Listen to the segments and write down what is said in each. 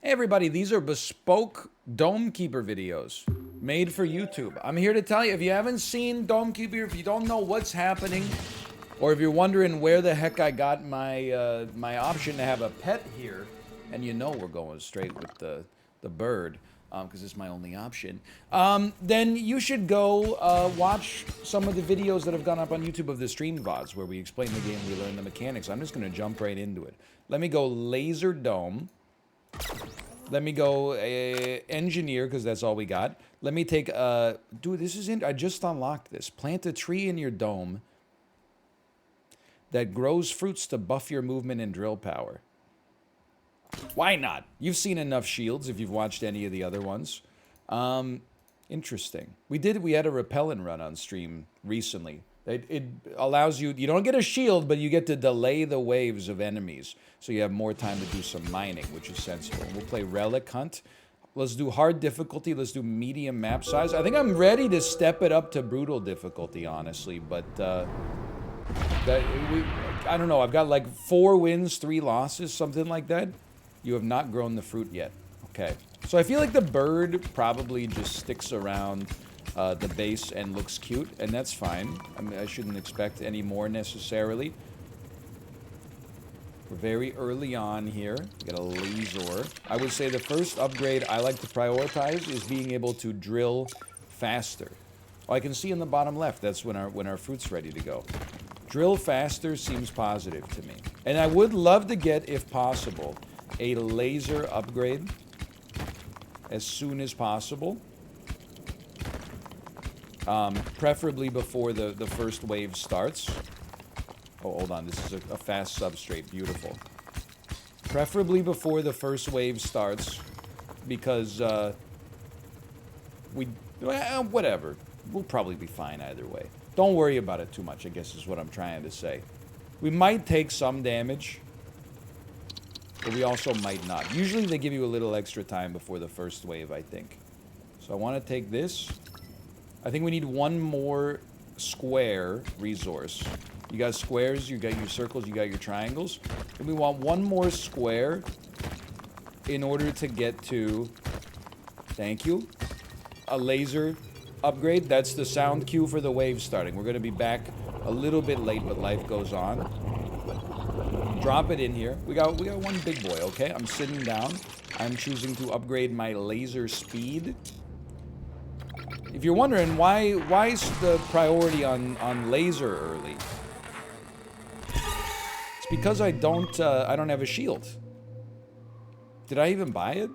Hey everybody, these are bespoke Dome Keeper videos made for YouTube. I'm here to tell you, if you haven't seen Dome Keeper, if you don't know what's happening, or if you're wondering where the heck I got my my option to have a pet here, and you know we're going straight with the bird, because it's my only option, then you should go watch some of the videos that have gone up on YouTube of the stream VODs, where we explain the game, we learn the mechanics. I'm just going to jump right into it. Let me go Laser Dome. Let me go engineer, because that's all we got. Let me take, dude, this is I just unlocked this. Plant a tree in your dome that grows fruits to buff your movement and drill power. Why not? You've seen enough shields if you've watched any of the other ones. Interesting. We had a repellent run on stream recently. It allows you don't get a shield, but you get to delay the waves of enemies. So you have more time to do some mining, which is sensible. We'll play Relic Hunt. Let's do hard difficulty. Let's do medium map size. I think I'm ready to step it up to brutal difficulty, honestly. But I don't know. I've got like 4 wins, 3 losses, something like that. You have not grown the fruit yet. Okay. So I feel like the bird probably just sticks around the base and looks cute, and that's fine. I mean, I shouldn't expect any more necessarily. We're very early on here. We got a laser. I would say the first upgrade I like to prioritize is being able to drill faster. Oh, I can see in the bottom left, that's when our fruit's ready to go. Drill faster seems positive to me. And I would love to get, if possible, a laser upgrade as soon as possible. Preferably before the first wave starts. Oh, hold on. This is a fast substrate. Beautiful. Preferably before the first wave starts, because whatever. We'll probably be fine either way. Don't worry about it too much, I guess is what I'm trying to say. We might take some damage, but we also might not. Usually they give you a little extra time before the first wave, I think. So I want to take this. I think we need one more square resource. You got squares, you got your circles, you got your triangles. And we want one more square in order to get to, thank you, a laser upgrade. That's the sound cue for the wave starting. We're going to be back a little bit late, but life goes on. Drop it in here. We got one big boy, okay? I'm sitting down. I'm choosing to upgrade my laser speed. If you're wondering why is the priority on laser early? It's because I don't have a shield. Did I even buy it?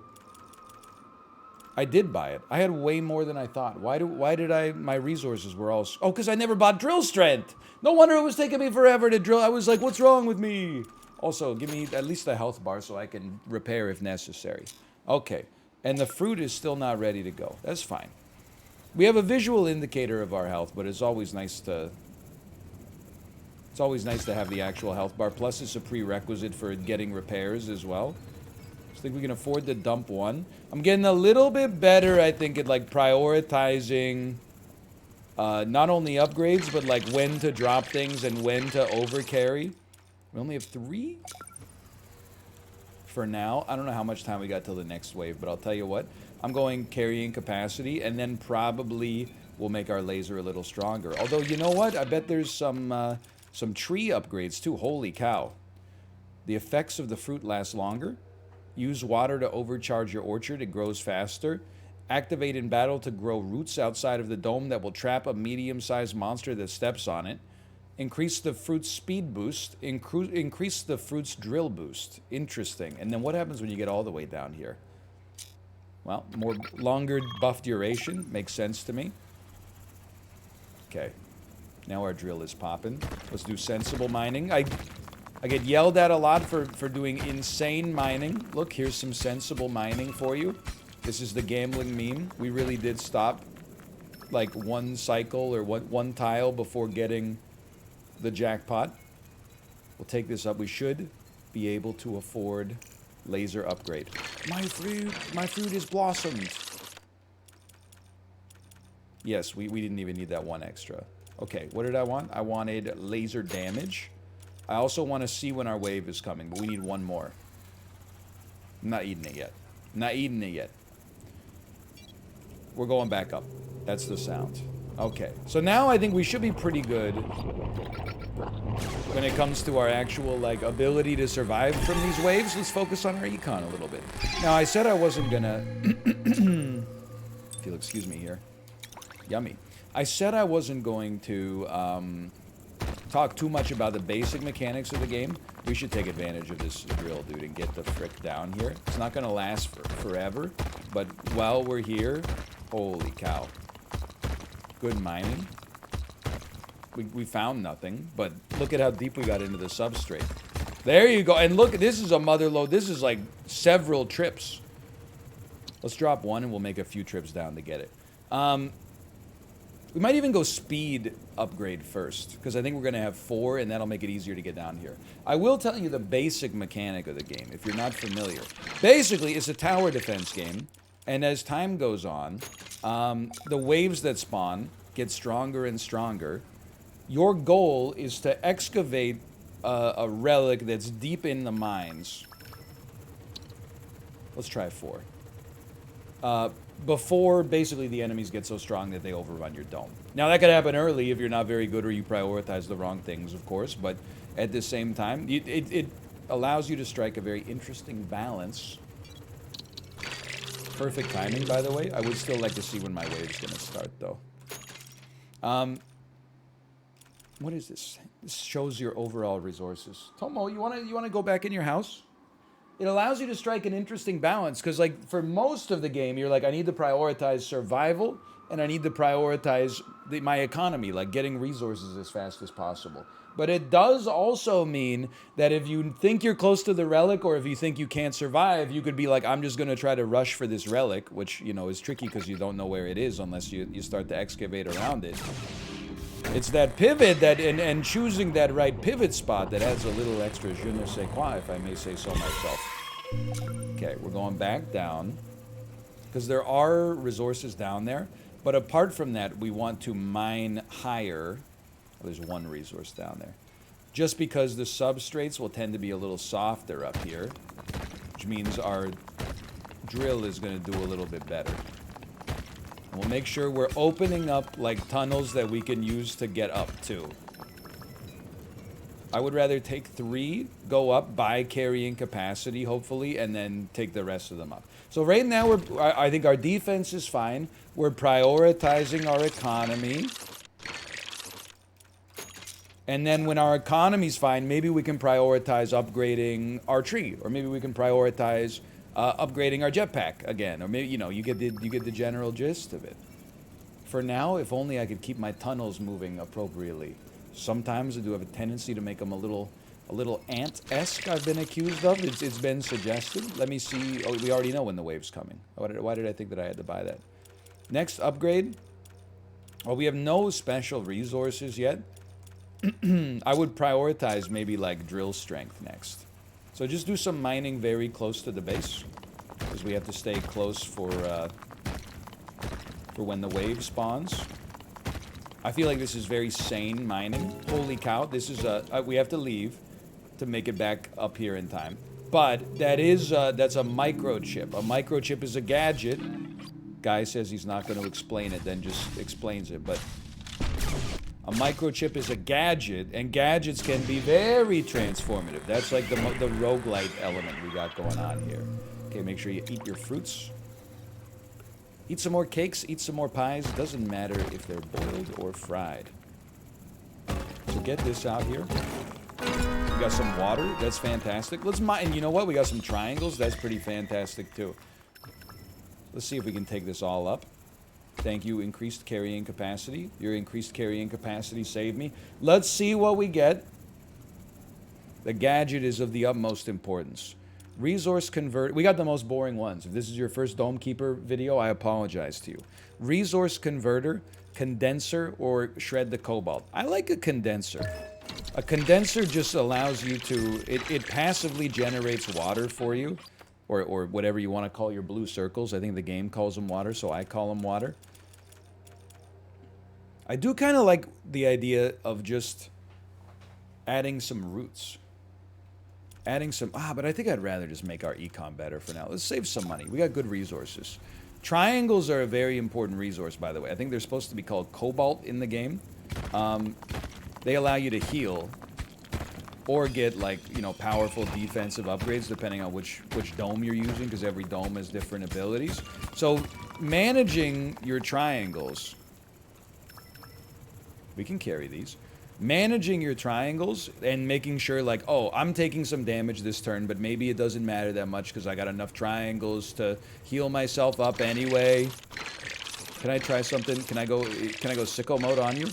I did buy it. I had way more than I thought. Why did my resources were all... Oh, because I never bought drill strength. No wonder it was taking me forever to drill. I was like, what's wrong with me? Also, give me at least a health bar so I can repair if necessary. Okay. And the fruit is still not ready to go. That's fine. We have a visual indicator of our health, but it's always nice to have the actual health bar. Plus, it's a prerequisite for getting repairs as well. I think we can afford to dump one. I'm getting a little bit better, I think, at like prioritizing not only upgrades, but like when to drop things and when to overcarry. We only have 3 for now. I don't know how much time we got till the next wave, but I'll tell you what. I'm going carrying capacity, and then probably we'll make our laser a little stronger. Although, you know what? I bet there's some tree upgrades too. Holy cow. The effects of the fruit last longer. Use water to overcharge your orchard. It grows faster. Activate in battle to grow roots outside of the dome that will trap a medium-sized monster that steps on it. Increase the fruit's speed boost. Increase the fruit's drill boost. Interesting. And then what happens when you get all the way down here? Well, longer buff duration. Makes sense to me. Okay. Now our drill is popping. Let's do sensible mining. I get yelled at a lot for doing insane mining. Look, here's some sensible mining for you. This is the gambling meme. We really did stop like one cycle or one tile before getting the jackpot. We'll take this up. We should be able to afford laser upgrade. My fruit is blossomed. Yes, we didn't even need that one extra. Okay, what did I want? I wanted laser damage. I also want to see when our wave is coming, but we need one more. I'm not eating it yet. Not eating it yet. We're going back up. That's the sound. Okay. So now I think we should be pretty good when it comes to our actual, like, ability to survive from these waves. Let's focus on our econ a little bit. Now, I said I wasn't gonna... if you'll excuse me here. Yummy. I said I wasn't going to talk too much about the basic mechanics of the game. We should take advantage of this drill, dude, and get the frick down here. It's not gonna last forever, but while we're here, holy cow. Good mining. We found nothing, but look at how deep we got into the substrate. There you go. And look, this is a mother lode. This is like several trips. Let's drop one and we'll make a few trips down to get it. We might even go speed upgrade first, because I think we're going to have 4, and that'll make it easier to get down here. I will tell you the basic mechanic of the game, if you're not familiar. Basically, it's a tower defense game, and as time goes on, the waves that spawn get stronger and stronger. Your goal is to excavate a relic that's deep in the mines. Let's try 4. Before, basically, the enemies get so strong that they overrun your dome. Now, that could happen early if you're not very good or you prioritize the wrong things, of course, but at the same time, it allows you to strike a very interesting balance. Perfect timing, by the way. I would still like to see when my wave's going to start, though. What is this? This shows your overall resources. Tomo, you wanna go back in your house? It allows you to strike an interesting balance, because, like, for most of the game, you're like, I need to prioritize survival, and I need to prioritize my economy, like getting resources as fast as possible. But it does also mean that if you think you're close to the relic, or if you think you can't survive, you could be like, I'm just going to try to rush for this relic, which, you know, is tricky because you don't know where it is unless you start to excavate around it. It's that pivot and choosing that right pivot spot that adds a little extra je ne sais quoi, if I may say so myself. Okay, we're going back down, because there are resources down there, but apart from that, we want to mine higher. Oh, there's one resource down there. Just because the substrates will tend to be a little softer up here, which means our drill is going to do a little bit better. We'll make sure we're opening up, like, tunnels that we can use to get up to. I would rather take 3, go up by carrying capacity, hopefully, and then take the rest of them up. So right now, I think our defense is fine. We're prioritizing our economy. And then when our economy's fine, maybe we can prioritize upgrading our tree, or maybe we can prioritize upgrading our jetpack again, or maybe, you know, you get the general gist of it. For now, if only I could keep my tunnels moving appropriately. Sometimes I do have a tendency to make them a little ant-esque. I've been accused of. It's been suggested. Let me see. Oh, we already know when the wave's coming. Why did I think that I had to buy that? Next upgrade. Well, we have no special resources yet. I would prioritize maybe like drill strength next. So just do some mining very close to the base, because we have to stay close for when the wave spawns. I feel like this is very sane mining. Holy cow, this is we have to leave to make it back up here in time. But that's a microchip. A microchip is a gadget. Guy says he's not going to explain it, then just explains it. But a microchip is a gadget, and gadgets can be very transformative. That's like the roguelite element we got going on here. Okay, make sure you eat your fruits. Eat some more cakes, eat some more pies. It doesn't matter if they're boiled or fried. So get this out here. We got some water. That's fantastic. Let's mine. And you know what? We got some triangles. That's pretty fantastic, too. Let's see if we can take this all up. Thank you, increased carrying capacity. Your increased carrying capacity saved me. Let's see what we get. The gadget is of the utmost importance. Resource convert. We got the most boring ones. If this is your first Dome Keeper video, I apologize to you. Resource converter, condenser, or shred the cobalt. I like a condenser. A condenser just allows you to, it passively generates water for you, or whatever you want to call your blue circles. I think the game calls them water, so I call them water. I do kind of like the idea of just adding some roots. Adding some... but I think I'd rather just make our econ better for now. Let's save some money. We got good resources. Triangles are a very important resource, by the way. I think they're supposed to be called cobalt in the game. They allow you to heal or get, like, you know, powerful defensive upgrades depending on which dome you're using, because every dome has different abilities. So, managing your triangles... We can carry these. Managing your triangles and making sure, like, oh, I'm taking some damage this turn, but maybe it doesn't matter that much because I got enough triangles to heal myself up anyway. Can I try something? Can I go sicko mode on you?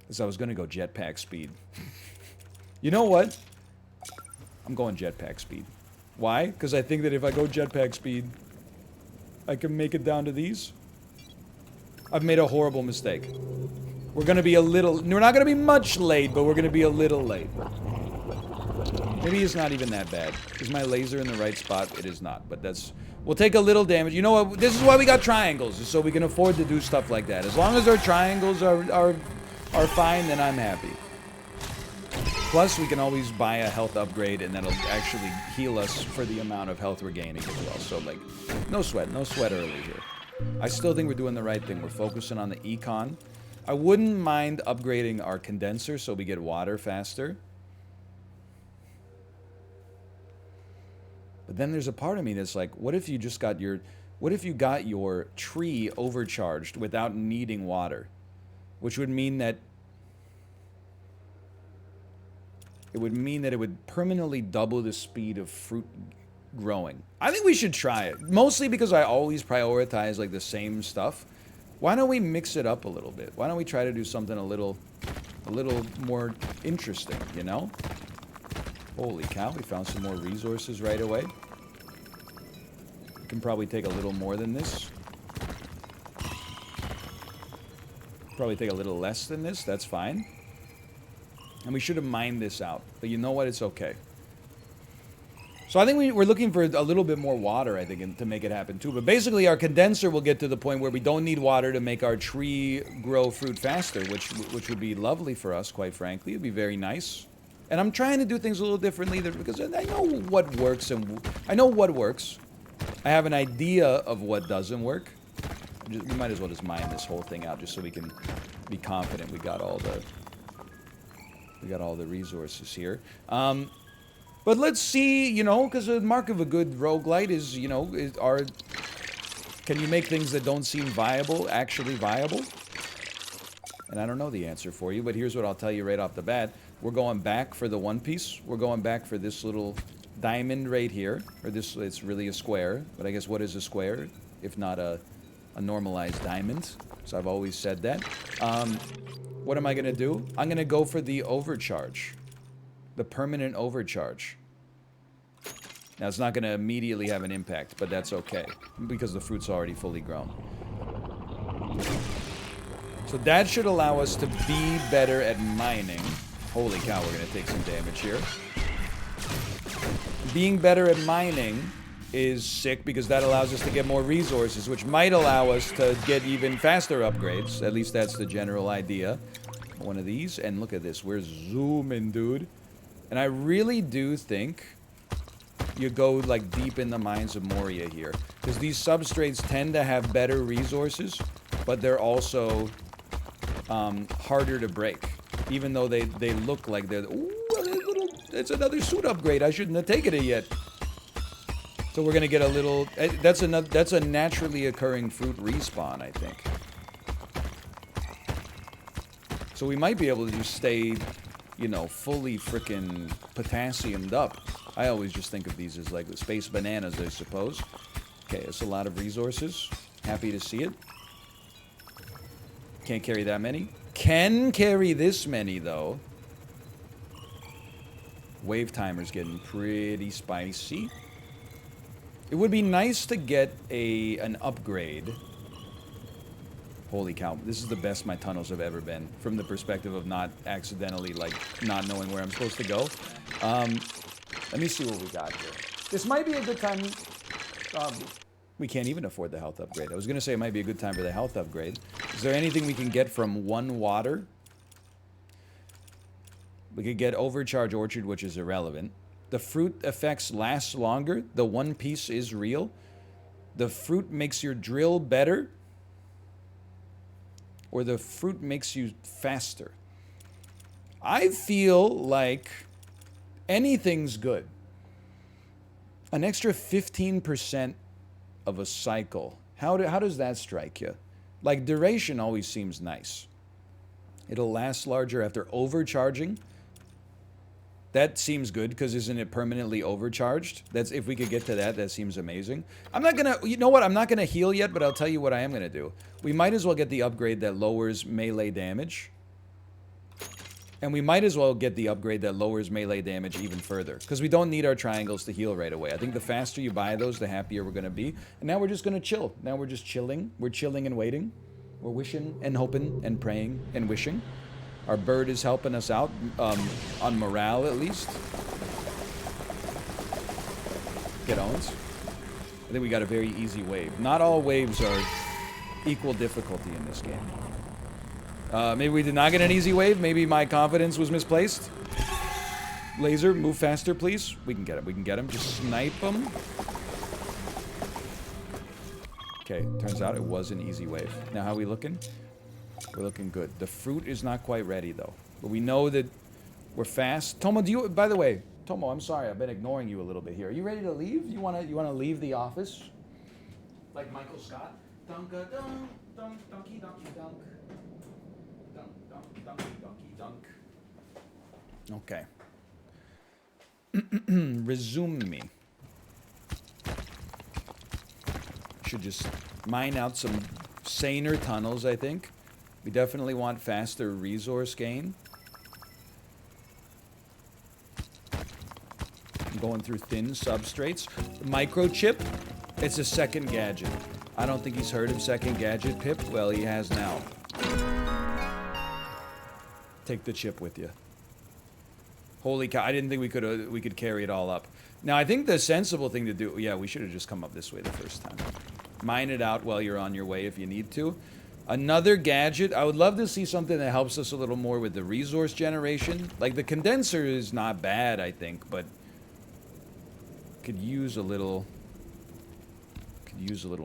Because I was going to go jetpack speed. You know what? I'm going jetpack speed. Why? Because I think that if I go jetpack speed, I can make it down to these. I've made a horrible mistake. We're going to be a little... We're not going to be much late, but we're going to be a little late. Maybe it's not even that bad. Is my laser in the right spot? It is not, but that's... We'll take a little damage. You know what? This is why we got triangles, so we can afford to do stuff like that. As long as our triangles are fine, then I'm happy. Plus, we can always buy a health upgrade, and that'll actually heal us for the amount of health we're gaining as well. So, like, no sweat early here. I still think we're doing the right thing. We're focusing on the econ. I wouldn't mind upgrading our condenser so we get water faster. But then there's a part of me that's like, what if you just got your... What if you got your tree overcharged without needing water? Which would mean that... It would mean that it would permanently double the speed of fruit growing. I think we should try it. Mostly because I always prioritize, like, the same stuff. Why don't we mix it up a little bit? Why don't we try to do something a little more interesting, you know? Holy cow, we found some more resources right away. We can probably take a little more than this. Probably take a little less than this, that's fine. And we should have mined this out. But you know what, it's okay. So I think we're looking for a little bit more water, I think, to make it happen too. But basically our condenser will get to the point where we don't need water to make our tree grow fruit faster, which would be lovely for us, quite frankly. It'd be very nice. And I'm trying to do things a little differently because I know what works and I know what works. I have an idea of what doesn't work. We might as well just mine this whole thing out just so we can be confident we got all the resources here. But let's see, you know, because the mark of a good roguelite is, you know, can you make things that don't seem viable actually viable? And I don't know the answer for you, but here's what I'll tell you right off the bat. We're going back for the one piece. We're going back for this little diamond right here. Or this, it's really a square. But I guess what is a square if not a normalized diamond? So I've always said that. What am I going to do? I'm going to go for the overcharge. The permanent overcharge. Now, it's not going to immediately have an impact, but that's okay. Because the fruit's already fully grown. So that should allow us to be better at mining. Holy cow, we're going to take some damage here. Being better at mining is sick because that allows us to get more resources, which might allow us to get even faster upgrades. At least that's the general idea. One of these, and look at this. We're zooming, dude. And I really do think you go, like, deep in the mines of Moria here. Because these substrates tend to have better resources, but they're also harder to break. Even though they look like they're... Ooh, it's another suit upgrade. I shouldn't have taken it yet. So we're going to get a little... That's a naturally occurring fruit respawn, I think. So we might be able to just stay, you know, fully frickin' potassiumed up. I always just think of these as like the space bananas, I suppose. Okay, it's a lot of resources. Happy to see it. Can't carry that many. Can carry this many, though. Wave timer's getting pretty spicy. It would be nice to get an upgrade. Holy cow, this is the best my tunnels have ever been, from the perspective of not accidentally, like, not knowing where I'm supposed to go. Let me see what we got here. This might be a good time... we can't even afford the health upgrade. I was going to say it might be a good time for the health upgrade. Is there anything we can get from one water? We could get Overcharge Orchard, which is irrelevant. The fruit effects last longer. The one piece is real. The fruit makes your drill better. Or the fruit makes you faster. I feel like anything's good. An extra 15% of a cycle. How does that strike you? Like, duration always seems nice. It'll last larger after overcharging. That seems good, because isn't it permanently overcharged? That's, if we could get to that, that seems amazing. I'm not gonna, you know what, I'm not gonna heal yet, but I'll tell you what I am gonna do. We might as well get the upgrade that lowers melee damage. And we might as well get the upgrade that lowers melee damage even further. Because we don't need our triangles to heal right away. I think the faster you buy those, the happier we're gonna be. And now we're just gonna chill. Now we're just chilling. We're chilling and waiting. We're wishing and hoping and praying and wishing. Our bird is helping us out, on morale at least. Get Owens. I think we got a very easy wave. Not all waves are equal difficulty in this game. Maybe we did not get an easy wave. Maybe my confidence was misplaced. Laser, move faster, please. We can get him. We can get him. Just snipe him. Okay, turns out it was an easy wave. Now, how are we looking? We're looking good. The fruit is not quite ready, though. But we know that we're fast. Tomo, do you... By the way, Tomo, I'm sorry. I've been ignoring you a little bit here. Are you ready to leave? You wanna leave the office? Like Michael Scott? Dunk-a-dunk, dunk, dunky, dunky, dunk. Dunk, dunk, dunky, dunky, dunk. Okay. Resume me. Should just mine out some saner tunnels, I think. We definitely want faster resource gain. I'm going through thin substrates. Microchip, it's a second gadget. I don't think he's heard of second gadget, Pip. Well, he has now. Take the chip with you. Holy cow, I didn't think we could carry it all up. Now, I think the sensible thing to do... Yeah, we should have just come up this way the first time. Mine it out while you're on your way if you need to. Another gadget. I would love to see something that helps us a little more with the resource generation. Like, the condenser is not bad, I think, but... Could use a little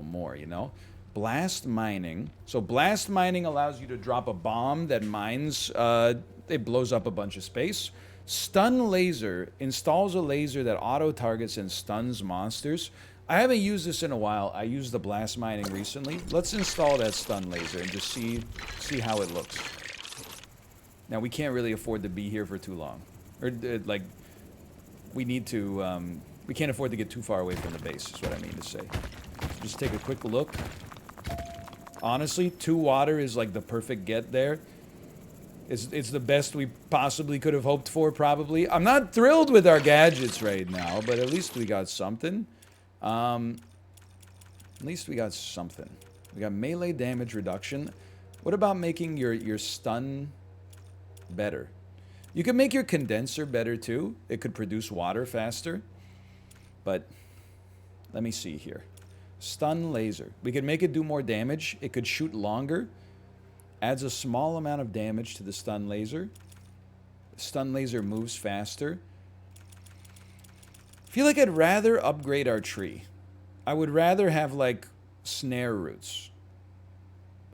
more, you know? Blast mining. So blast mining allows you to drop a bomb that mines... it blows up a bunch of space. Stun laser installs a laser that auto-targets and stuns monsters. I haven't used this in a while. I used the blast mining recently. Let's install that stun laser and just see how it looks. Now, we can't really afford to be here for too long. Or, like, we need to, we can't afford to get too far away from the base, is what I mean to say. Just take a quick look. Honestly, 2 water is, like, the perfect get there. It's the best we possibly could have hoped for, probably. I'm not thrilled with our gadgets right now, but at least we got something. At least we got something. We got melee damage reduction. What about making your stun better? You can make your condenser better too. It could produce water faster. But let me see here. Stun laser. We could make it do more damage. It could shoot longer. Adds a small amount of damage to the stun laser. The stun laser moves faster. I feel like I'd rather upgrade our tree. I would rather have, like, snare roots.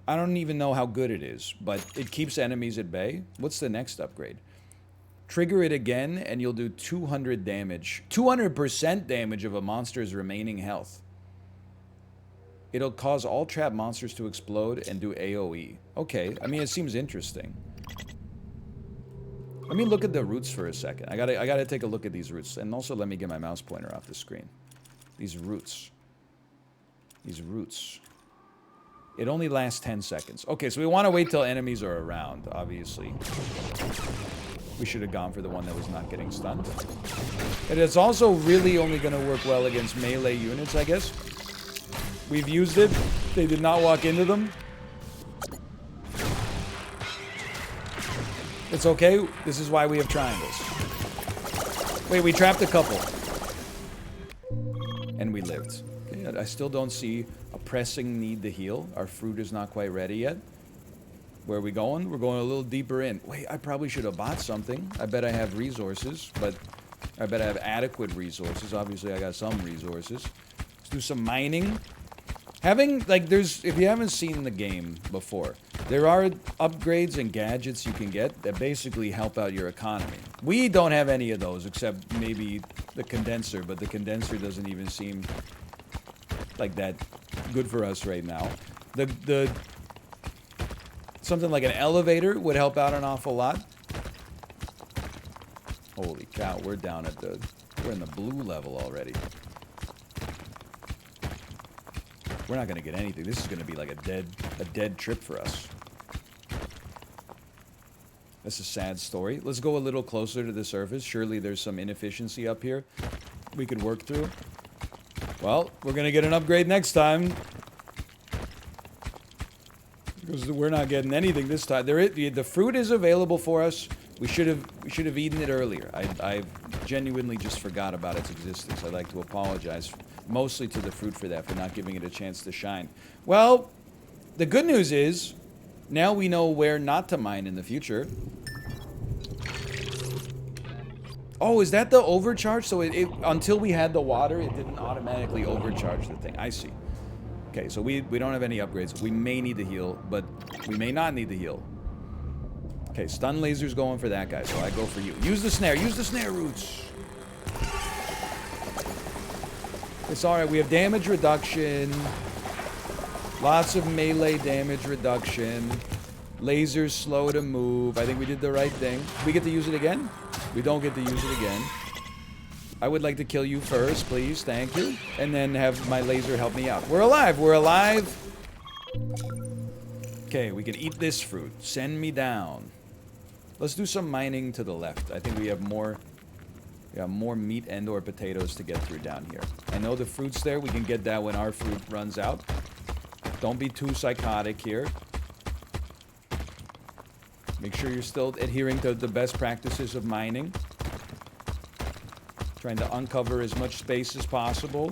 I don't even know how good it is, but it keeps enemies at bay. What's the next upgrade? Trigger it again, and you'll do 200 damage. 200% damage of a monster's remaining health. It'll cause all trap monsters to explode and do AoE. Okay, I mean, it seems interesting. Let me look at the roots for a second. I gotta take a look at these roots. And also let me get my mouse pointer off the screen. These roots. These roots. It only lasts 10 seconds. Okay, so we want to wait till enemies are around, obviously. We should have gone for the one that was not getting stunned. And it's also really only going to work well against melee units, I guess. We've used it. They did not walk into them. It's okay. This is why we have triangles. Wait, we trapped a couple. And we lived. Okay, I still don't see a pressing need to heal. Our fruit is not quite ready yet. Where are we going? We're going a little deeper in. Wait, I probably should have bought something. I bet I have resources, but I bet I have adequate resources. Obviously, I got some resources. Let's do some mining. Having, like, if you haven't seen the game before, there are upgrades and gadgets you can get that basically help out your economy. We don't have any of those, except maybe the condenser, but the condenser doesn't even seem like that good for us right now. Something like an elevator would help out an awful lot. Holy cow, we're down at we're in the blue level already. We're not gonna get anything. This is gonna be like a dead trip for us. That's a sad story. Let's go a little closer to the surface. Surely there's some inefficiency up here we could work through. Well, we're gonna get an upgrade next time. Because we're not getting anything this time. The fruit is available for us. We should have eaten it earlier. I genuinely just forgot about its existence. I'd like to apologize mostly to the fruit for that, for not giving it a chance to shine. Well, the good news is now we know where not to mine in the future. Oh, is that the overcharge? So until we had the water, it didn't automatically overcharge the thing. I see. Okay, so we don't have any upgrades. We may need to heal, but we may not need to heal. Okay, stun laser's going for that guy, so I go for you. Use the snare. Use the snare roots. It's alright. We have damage reduction. Lots of melee damage reduction. Lasers slow to move. I think we did the right thing. We get to use it again? We don't get to use it again. I would like to kill you first, please. Thank you. And then have my laser help me out. We're alive. We're alive. Okay, we can eat this fruit. Send me down. Let's do some mining to the left. I think we have more meat and or potatoes to get through down here. I know the fruit's there. We can get that when our fruit runs out. Don't be too psychotic here. Make sure you're still adhering to the best practices of mining. Trying to uncover as much space as possible.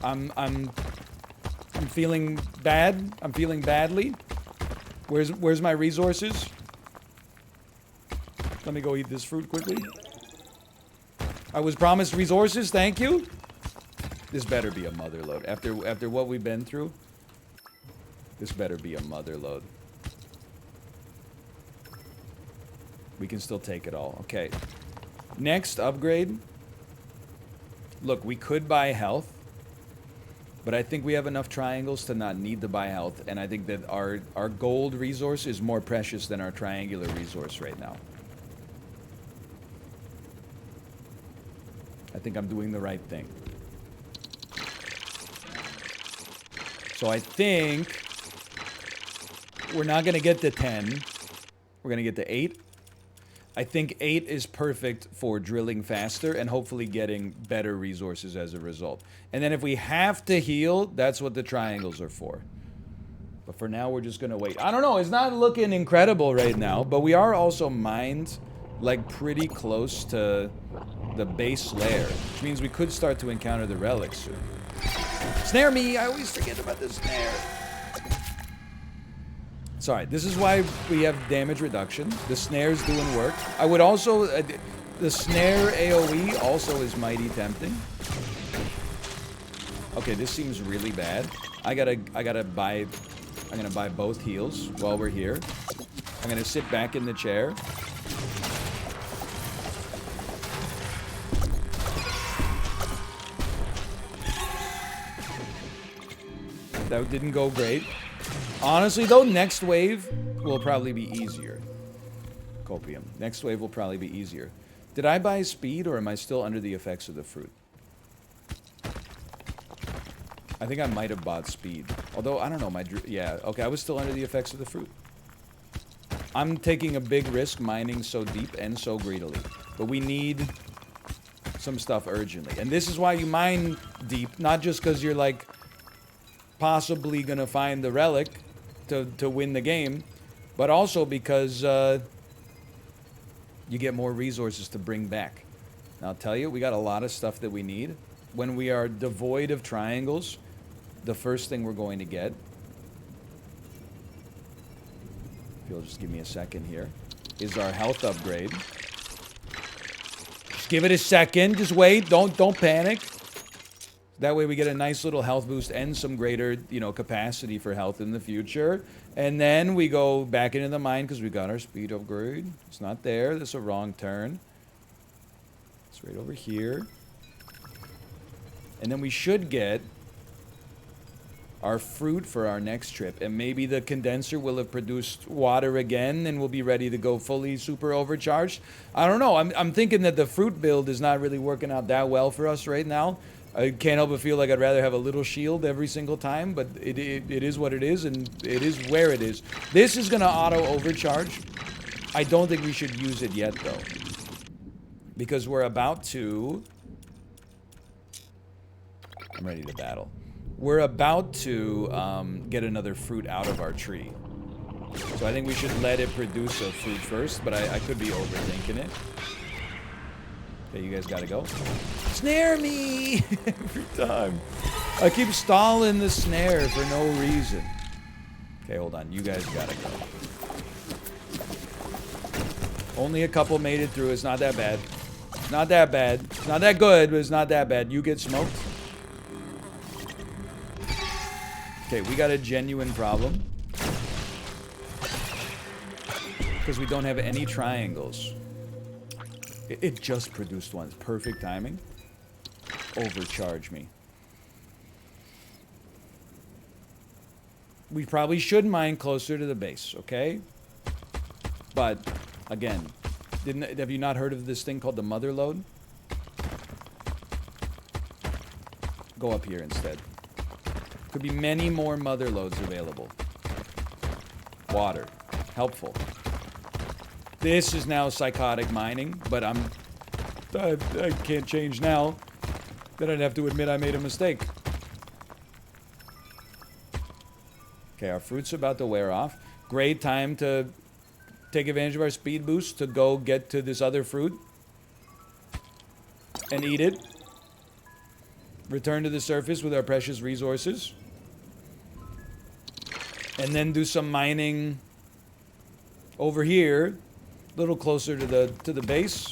I'm feeling bad. I'm feeling badly. Where's my resources? Let me go eat this fruit quickly. I was promised resources. Thank you. This better be a mother load. After what we've been through, this better be a mother load. We can still take it all. Okay. Next upgrade. Look, we could buy health. But I think we have enough triangles to not need to buy health. And I think that our gold resource is more precious than our triangular resource right now. I think I'm doing the right thing. So I think we're not going to get to 10. We're going to get to 8. I think 8 is perfect for drilling faster and hopefully getting better resources as a result. And then if we have to heal, that's what the triangles are for. But for now, we're just going to wait. I don't know. It's not looking incredible right now, but we are also mined like pretty close to the base layer, which means we could start to encounter the relics soon. Snare me! I always forget about the snare. Sorry, this is why we have damage reduction. The snare's doing work. I would also... the snare AoE also is mighty tempting. Okay, this seems really bad. I'm gonna buy both heals while we're here. I'm gonna sit back in the chair. That didn't go great. Honestly, though, next wave will probably be easier. Copium. Next wave will probably be easier. Did I buy speed, or am I still under the effects of the fruit? I think I might have bought speed. Although, I don't know, yeah, okay, I was still under the effects of the fruit. I'm taking a big risk mining so deep and so greedily. But we need some stuff urgently. And this is why you mine deep, not just because you're, like, possibly gonna find the relic to win the game, but also because you get more resources to bring back. And I'll tell you, we got a lot of stuff that we need. When we are devoid of triangles, the first thing we're going to get, if you'll just give me a second here, is our health upgrade. Just give it a second. Just wait. Don't panic. That way we get a nice little health boost and some greater, you know, capacity for health in the future. And then we go back into the mine because we got our speed upgrade. It's not there. That's a wrong turn. It's right over here. And then we should get our fruit for our next trip. And maybe the condenser will have produced water again and we'll be ready to go fully super overcharged. I don't know. I'm thinking that the fruit build is not really working out that well for us right now. I can't help but feel like I'd rather have a little shield every single time, but it is what it is, and it is where it is. This is going to auto-overcharge. I don't think we should use it yet, though. Because we're about to... I'm ready to battle. We're about to get another fruit out of our tree. So I think we should let it produce a fruit first, but I could be overthinking it. Okay, you guys gotta go. Snare me! Every time. I keep stalling the snare for no reason. Okay, hold on. You guys gotta go. Only a couple made it through. It's not that bad. It's not that bad. It's not that good, but it's not that bad. You get smoked. Okay, we got a genuine problem. Because we don't have any triangles. It just produced one. Perfect timing. Overcharge me. We probably should mine closer to the base, okay? But, again, have you not heard of this thing called the mother lode? Go up here instead. Could be many more mother loads available. Water. Helpful. This is now psychotic mining, but I can't change now. Then I'd have to admit I made a mistake. Okay, our fruit's about to wear off. Great time to take advantage of our speed boost to go get to this other fruit. And eat it. Return to the surface with our precious resources. And then do some mining over here. A little closer to the base.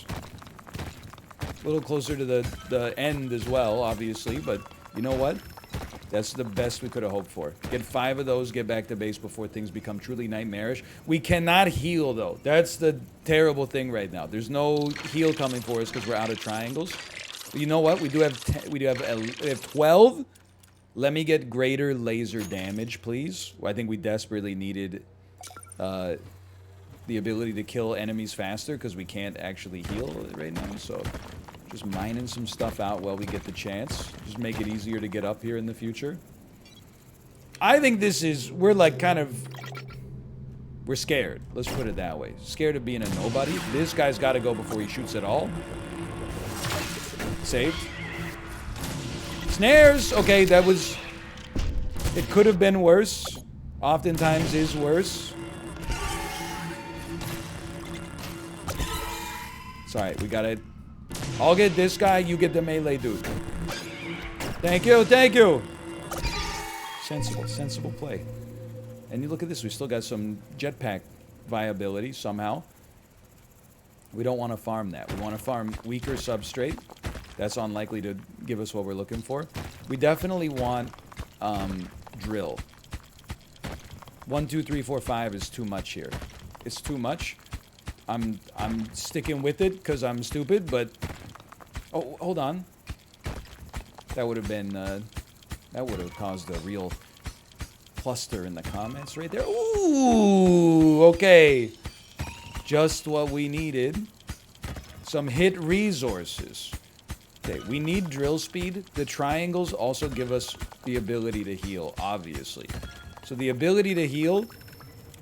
A little closer to the end as well, obviously. But you know what? That's the best we could have hoped for. Get 5 of those, get back to base before things become truly nightmarish. We cannot heal, though. That's the terrible thing right now. There's no heal coming for us because we're out of triangles. But you know what? We have 12. Let me get greater laser damage, please. I think we desperately needed... the ability to kill enemies faster because we can't actually heal right now, so just mining some stuff out while we get the chance. Just make it easier to get up here in the future. I think this is, we're scared. Let's put it that way. Scared of being a nobody. This guy's got to go before he shoots at all. Saved. Snares! Okay, that was, it could have been worse. Oftentimes is worse. It's alright, we got it. I'll get this guy, you get the melee dude. Thank you, thank you! Sensible play. And you look at this, we still got some jetpack viability somehow. We don't want to farm that. We want to farm weaker substrate. That's unlikely to give us what we're looking for. We definitely want drill. 1, 2, 3, 4, 5 is too much here. It's too much. I'm sticking with it because I'm stupid, but... Oh, hold on. That would have been, that would have caused a real cluster in the comments right there. Ooh, okay. Just what we needed. Some hit resources. Okay, we need drill speed. The triangles also give us the ability to heal, obviously. So the ability to heal,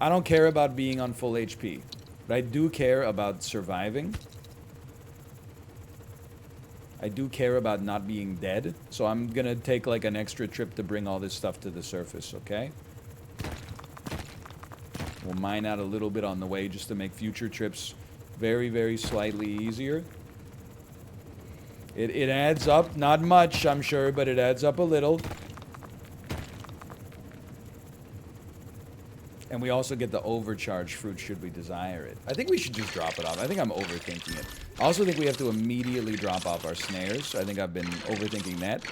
I don't care about being on full HP. But I do care about surviving. I do care about not being dead. So I'm gonna take like an extra trip to bring all this stuff to the surface, okay? We'll mine out a little bit on the way just to make future trips very, very slightly easier. It adds up, not much, I'm sure, but it adds up a little. And we also get the overcharge fruit should we desire it. I think we should just drop it off. I think I'm overthinking it. I also think we have to immediately drop off our snares. I think I've been overthinking that.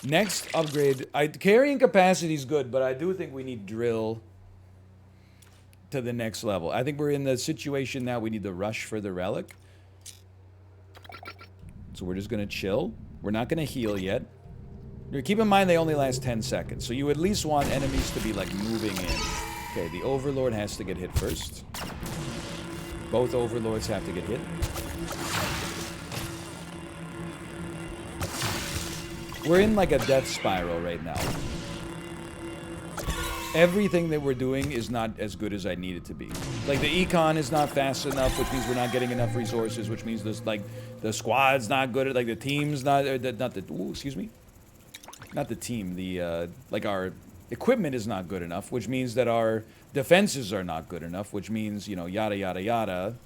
Next upgrade. Carrying capacity is good, but I do think we need drill to the next level. I think we're in the situation now we need to rush for the relic. So we're just going to chill. We're not going to heal yet. Keep in mind they only last 10 seconds. So you at least want enemies to be like moving in. Okay, the Overlord has to get hit first. Both Overlords have to get hit. We're in like a death spiral right now. Everything that we're doing is not as good as I need it to be. Like the econ is not fast enough, which means we're not getting enough resources, which means this like the squad's not good at, like the team's not excuse me. Not the team, the like our equipment is not good enough, which means that our defenses are not good enough, which means, you know, yada yada yada.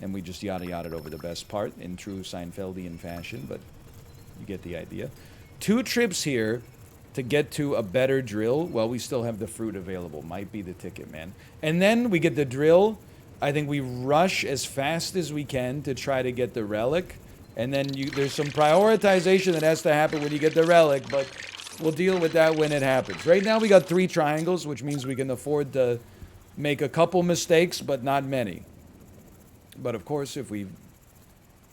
And we just yada yada over the best part in true Seinfeldian fashion, but you get the idea. 2 trips here to get to a better drill while we still have the fruit available. Might be the ticket, man. And then we get the drill. I think we rush as fast as we can to try to get the relic. And then there's some prioritization that has to happen when you get the relic, but we'll deal with that when it happens. Right now we got 3 triangles, which means we can afford to make a couple mistakes, but not many. But of course, if we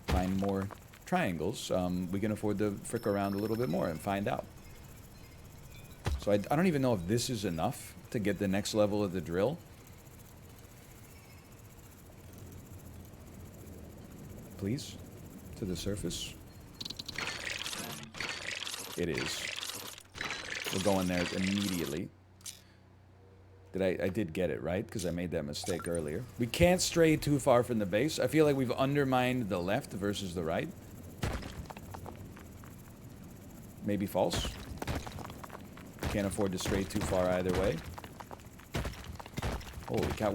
find more triangles, we can afford to frick around a little bit more and find out. So I don't even know if this is enough to get the next level of the drill. Please, to the surface. It is. We're going there immediately. I did get it, right? Because I made that mistake earlier. We can't stray too far from the base. I feel like we've undermined the left versus the right. Maybe false. Can't afford to stray too far either way. Holy cow.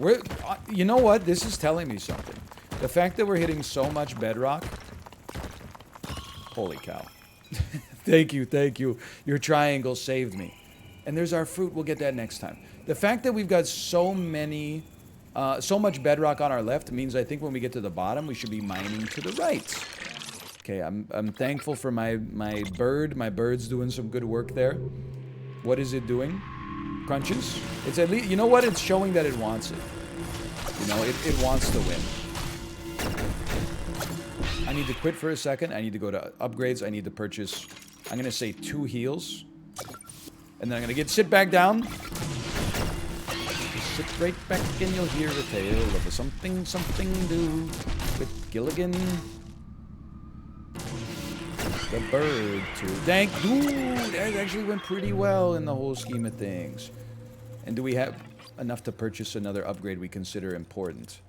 You know what? This is telling me something. The fact that we're hitting so much bedrock. Holy cow. Thank you, thank you. Your triangle saved me. And there's our fruit. We'll get that next time. The fact that we've got so much bedrock on our left means I think when we get to the bottom, we should be mining to the right. Okay, I'm thankful for my bird. My bird's doing some good work there. What is it doing? Crunches? It's at least, you know what? It's showing that it wants it. You know, it wants to win. I need to quit for a second. I need to go to upgrades. I need to purchase, I'm going to say 2 heals. And then I'm going to sit back down. Just sit right back and you'll hear the tale of a something do with Gilligan. The bird, too. Dude, that actually went pretty well in the whole scheme of things. And do we have enough to purchase another upgrade we consider important?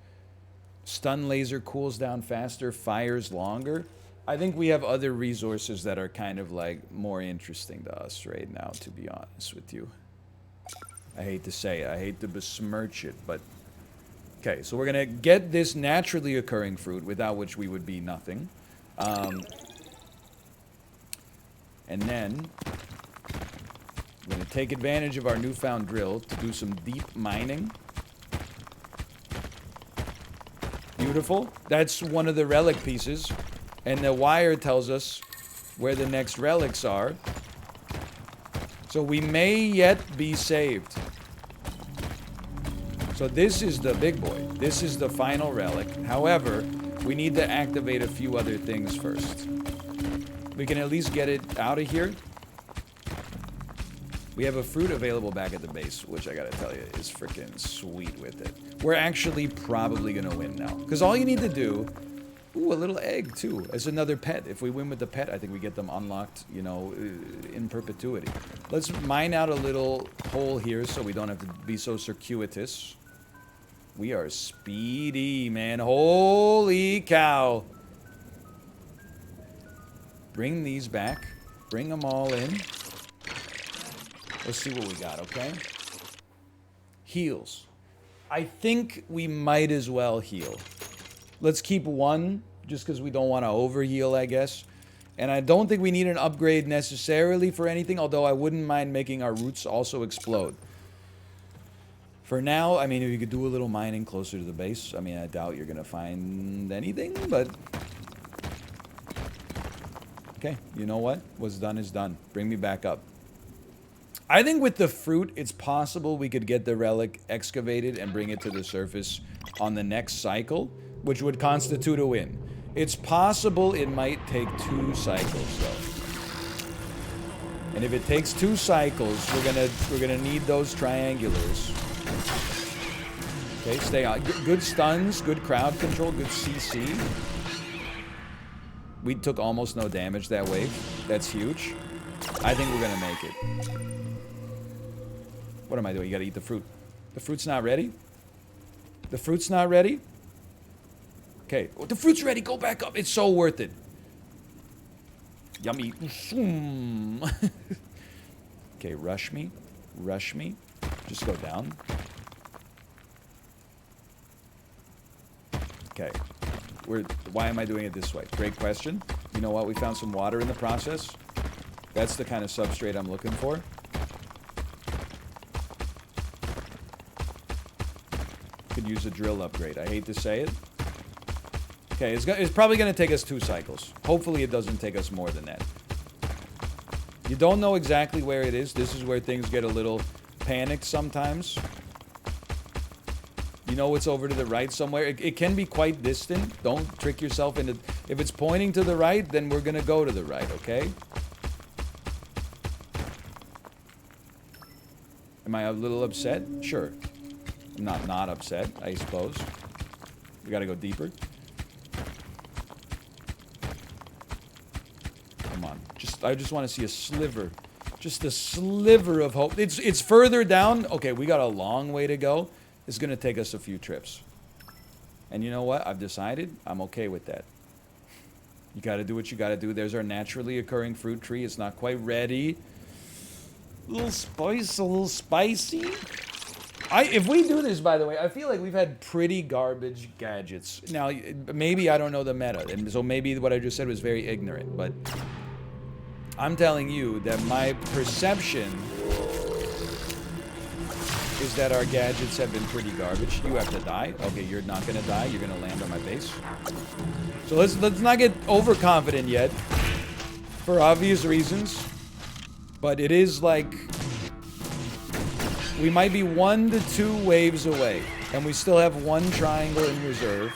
Stun laser cools down faster, fires longer. I think we have other resources that are kind of like more interesting to us right now, to be honest with you. I hate to say it. I hate to besmirch it, but... Okay, so we're going to get this naturally occurring fruit, without which we would be nothing. And then, we're going to take advantage of our newfound drill to do some deep mining. Beautiful. That's one of the relic pieces. And the wire tells us where the next relics are. So we may yet be saved. So this is the big boy. This is the final relic. However, we need to activate a few other things first. We can at least get it out of here. We have a fruit available back at the base, which I gotta tell you is freaking sweet with it. We're actually probably gonna win now. Because all you need to do... Ooh, a little egg, too, as another pet. If we win with the pet, I think we get them unlocked, you know, in perpetuity. Let's mine out a little hole here so we don't have to be so circuitous. We are speedy, man. Holy cow. Bring these back. Bring them all in. Let's see what we got, okay? Heals. I think we might as well heal. Let's keep 1, just because we don't want to overheal, I guess. And I don't think we need an upgrade necessarily for anything, although I wouldn't mind making our roots also explode. For now, I mean, if you could do a little mining closer to the base, I mean, I doubt you're going to find anything, but... Okay, you know what? What's done is done. Bring me back up. I think with the fruit, it's possible we could get the relic excavated and bring it to the surface on the next cycle, which would constitute a win. It's possible it might take 2 cycles, though. And if it takes 2 cycles, we're gonna need those triangulars. Okay, stay on. Good stuns, good crowd control, good CC. We took almost no damage that wave. That's huge. I think we're gonna make it. What am I doing? You gotta eat the fruit. The fruit's not ready? The fruit's not ready? Okay. Oh, the fruit's ready. Go back up. It's so worth it. Yummy. Okay, rush me. Rush me. Just go down. Okay. Why am I doing it this way? Great question. You know what? We found some water in the process. That's the kind of substrate I'm looking for. Could use a drill upgrade. I hate to say it. Okay, it's probably going to take us 2 cycles. Hopefully it doesn't take us more than that. You don't know exactly where it is. This is where things get a little panicked sometimes. You know it's over to the right somewhere. It can be quite distant. Don't trick yourself into... If it's pointing to the right, then we're going to go to the right, okay? Am I a little upset? Sure. I'm not upset, I suppose. We got to go deeper. Come on. I just want to see a sliver. Just a sliver of hope. It's further down. Okay, we got a long way to go. It's going to take us a few trips. And you know what? I've decided I'm okay with that. You got to do what you got to do. There's our naturally occurring fruit tree. It's not quite ready. A little spicy. If we do this, by the way, I feel like we've had pretty garbage gadgets. Now, maybe I don't know the meta, and so maybe what I just said was very ignorant, but I'm telling you that my perception is that our gadgets have been pretty garbage. You have to die. Okay, you're not gonna die. You're gonna land on my base. So let's not get overconfident yet, for obvious reasons. But it is like we might be 1 to 2 waves away, and we still have 1 triangle in reserve.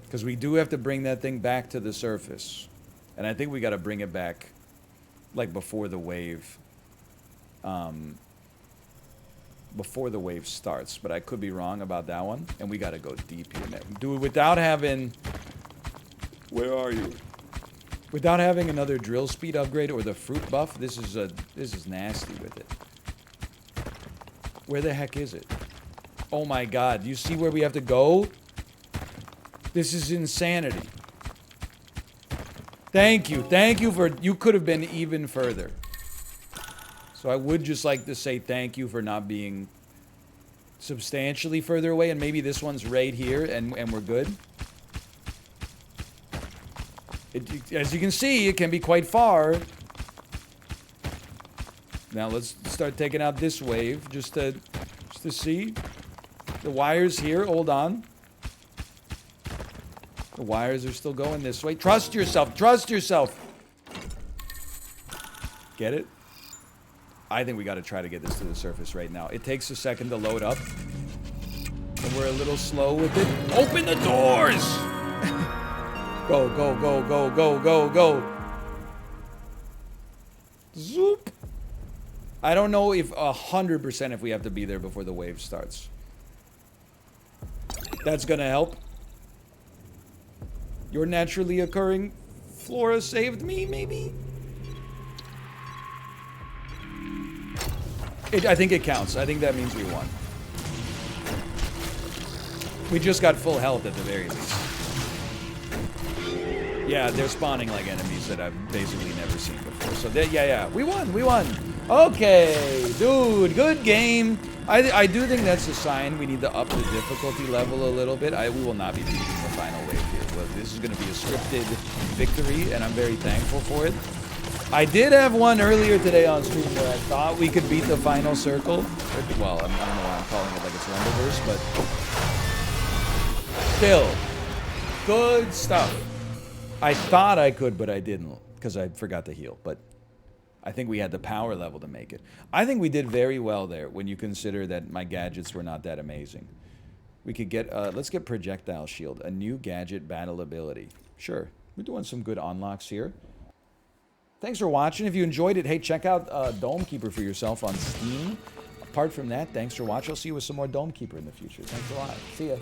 Because we do have to bring that thing back to the surface, and I think we got to bring it back, like before the wave. Before the wave starts, but I could be wrong about that one, and we got to go deep here, man. Do it without having. Where are you? Without having another drill speed upgrade or the fruit buff, this is nasty with it. Where the heck is it? Oh my god, you see where we have to go? This is insanity. Thank you for, you could have been even further. So I would just like to say thank you for not being substantially further away, and maybe this one's right here and we're good. As you can see, it can be quite far. Now let's start taking out this wave just to see. The wires here, hold on. The wires are still going this way. Trust yourself, trust yourself. Get it? I think we got to try to get this to the surface right now. It takes a second to load up, and we're a little slow with it. Open the doors! Go, go, go, go, go, go, go. Zoop. I don't know if 100% if we have to be there before the wave starts. That's gonna help. Your naturally occurring flora saved me, maybe? I think it counts. I think that means we won. We just got full health at the very least. Yeah, they're spawning like enemies that I've basically never seen before. So, yeah, we won, we won. Okay, dude, good game. I do think that's a sign we need to up the difficulty level a little bit. We will not be beating the final wave here. But this is going to be a scripted victory, and I'm very thankful for it. I did have one earlier today on stream where I thought we could beat the final circle. Well, I don't know why I'm calling it like it's Rumbleverse, but still, good stuff. I thought I could, but I didn't because I forgot to heal. But I think we had the power level to make it. I think we did very well there when you consider that my gadgets were not that amazing. We could get, let's get Projectile Shield, a new gadget battle ability. Sure, we're doing some good unlocks here. Thanks for watching. If you enjoyed it, hey, check out Dome Keeper for yourself on Steam. Apart from that, thanks for watching. I'll see you with some more Dome Keeper in the future. Thanks a lot. See ya.